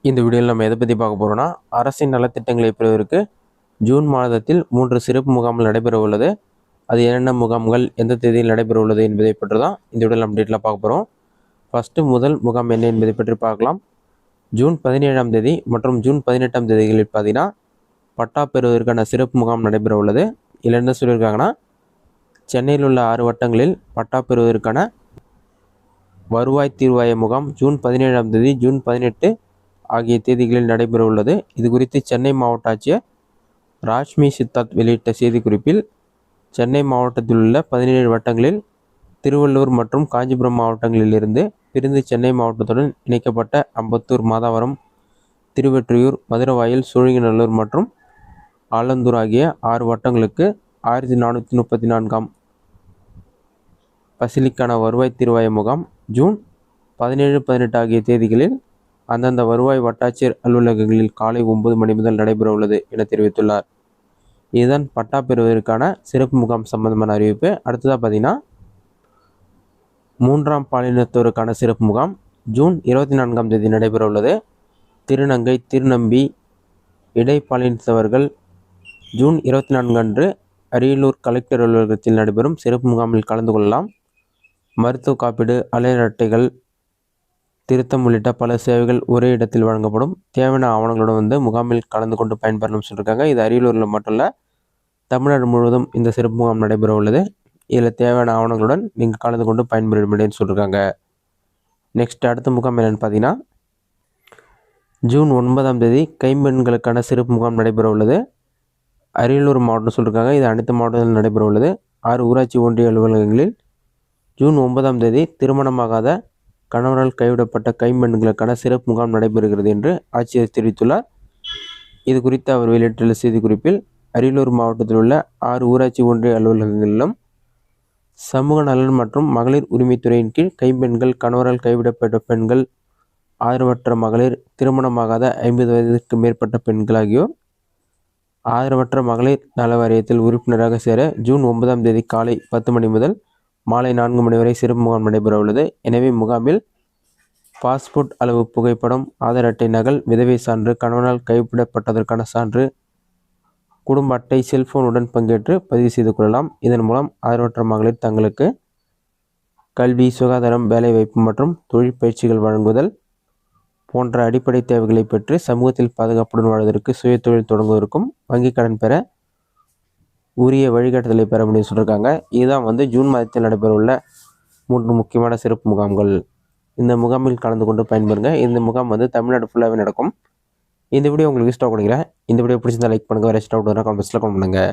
இந்த வீடியோவில் நம்ம எதை பற்றி பார்க்க போகிறோம்னா, அரசின் நலத்திட்டங்களை பெறுவதற்கு ஜூன் மாதத்தில் 3 சிறப்பு முகாம்கள் நடைபெற உள்ளது. அது என்னென்ன முகாம்கள், எந்த தேதியில் நடைபெற உள்ளது என்பதை பற்றி தான் இந்த வீடியோவில் நம்ம டீட்டெயிலாக பார்க்க போகிறோம். ஃபஸ்ட்டு முதல் முகாம் என்ன என்பதை பற்றி பார்க்கலாம். ஜூன் 17ஆம் தேதி மற்றும் ஜூன் 18ஆம் தேதிகளில் பார்த்தீங்கன்னா பட்டா பெறுவதற்கான சிறப்பு முகாம் நடைபெற உள்ளது. இதில் என்ன சொல்லியிருக்காங்கன்னா, சென்னையில் உள்ள 6 வட்டங்களில் பட்டா பெறுவதற்கான வருவாய் தீர்வாய முகாம் ஜூன் 17ஆம் தேதி, ஜூன் 18 ஆகிய தேதிகளில் நடைபெற உள்ளது. இது குறித்து சென்னை மாவட்ட ஆட்சியர் ராஷ்மி சித்தார்த் வெளியிட்ட செய்திக்குறிப்பில், சென்னை மாவட்டத்தில் உள்ள 17 வட்டங்களில் திருவள்ளூர் மற்றும் காஞ்சிபுரம் மாவட்டங்களிலிருந்து பிரிந்து சென்னை மாவட்டத்துடன் இணைக்கப்பட்ட அம்பத்தூர், மாதாவரம், திருவெற்றியூர், மதுரவாயல், சோழிங்கநல்லூர் மற்றும் ஆலந்தூர் ஆகிய 6 வட்டங்களுக்கு 1434ஆம் பசிலிக்கான வருவாய் தீர்வாய முகாம் ஜூன் 17, 18 ஆகிய தேதிகளில் அந்தந்த வருவாய் வட்டாட்சியர் அலுவலகங்களில் காலை 9 மணி முதல் நடைபெற உள்ளது என தெரிவித்துள்ளார். இதுதான் பட்டா பெறுவதற்கான சிறப்பு முகாம் சம்பந்தமான அறிவிப்பு. அடுத்ததாக பார்த்தீங்கன்னா, 3ஆம் பாலினத்தோருக்கான சிறப்பு முகாம் ஜூன் 24ஆம் தேதி நடைபெற உள்ளது. திருநங்கை, திருநம்பி, இடைப்பாலினத்தவர்கள் ஜூன் 24 அன்று அரியலூர் கலெக்டர் அலுவலகத்தில் நடைபெறும் சிறப்பு முகாமில் கலந்து கொள்ளலாம். மருத்துவ காப்பீடு, அலையர் அட்டைகள் திருத்தம் உள்ளிட்ட பல சேவைகள் ஒரே இடத்தில் வழங்கப்படும். தேவையான ஆவணங்களுடன் முகாமில் கலந்து கொண்டு பயன்பெறணும்னு சொல்லியிருக்காங்க. இது அரியலூரில் மட்டும் இல்லை, தமிழ்நாடு முழுவதும் இந்த சிறப்பு முகாம் நடைபெற உள்ளது. இதில் தேவையான ஆவணங்களுடன் நீங்கள் கலந்து கொண்டு பயன்பெற முடியும்னு சொல்லியிருக்காங்க. நெக்ஸ்ட் அடுத்த முகாம் என்னென்னு பார்த்தீங்கன்னா, ஜூன் 9ஆம் தேதி கைம்பெண்களுக்கான சிறப்பு முகாம் நடைபெற உள்ளது. அரியலூர் மாவட்டம் சொல்லியிருக்காங்க. இது அனைத்து மாவட்டங்களிலும் நடைபெற உள்ளது. 6 ஊராட்சி ஒன்றிய அலுவலகங்களில் ஜூன் 9ஆம் தேதி திருமணமாகாத கணவரால் கைவிடப்பட்ட கைம்பெண்களுக்கான சிறப்பு முகாம் நடைபெறுகிறது என்று ஆட்சியர் தெரிவித்துள்ளார். இது குறித்து அவர் வெளியிட்டுள்ள செய்திக்குறிப்பில், அரியலூர் மாவட்டத்தில் உள்ள 6 ஊராட்சி ஒன்றிய அலுவலகங்களிலும் சமூக நலன் மற்றும் மகளிர் உரிமைத்துறையின் கீழ் கைம்பெண்கள், கணவரால் கைவிடப்பட்ட பெண்கள், ஆதரவற்ற மகளிர், திருமணமாகாத 50 வயதிற்கு மேற்பட்ட பெண்கள் ஆகியோர் ஆதரவற்ற மகளிர் நல வாரியத்தில் உறுப்பினராக சேர ஜூன் 9ஆம் தேதி காலை 10 மணி முதல் மாலை 4 மணி வரை சிறப்பு முகாம் நடைபெற உள்ளது. எனவே முகாமில் பாஸ்போர்ட் அளவு புகைப்படம், ஆதார் அட்டை நகல், விதவை சான்று, கணவனால் கைவிடப்பட்டதற்கான சான்று, குடும்ப அட்டை, செல்போனுடன் பங்கேற்று பதிவு செய்து கொள்ளலாம். இதன் மூலம் ஆதரவற்ற மகளிர் தங்களுக்கு கல்வி, சுகாதாரம், வேலைவாய்ப்பு மற்றும் தொழில் பயிற்சிகள் வழங்குதல் போன்ற அடிப்படை தேவைகளை பெற்று சமூகத்தில் பாதுகாப்புடன் வாழ்வதற்கு, சுய தொழில் தொடங்குவதற்கும், வங்கிக் கடன் பெற உரிய வழிகாட்டுதலை பெற முடியும் சொல்லியிருக்காங்க. இதுதான் ஜூன் மாதத்தில் நடைபெறவுள்ள 3 முக்கியமான சிறப்பு முகாம்கள். இந்த முகாமில் கலந்து கொண்டு பயன்பெறுங்க. இந்த முகாம் தமிழ்நாடு ஃபுல்லாகவே நடக்கும். இந்த வீடியோ உங்களுக்கு இஷ்டம் கொடுக்குறேன். இந்த வீடியோ பிடிச்சிருந்தா லைக் பண்ணுங்கள். வேறு இஷ்டம் கமெண்ட்ஸில் கமெண்ட் பண்ணுங்கள்.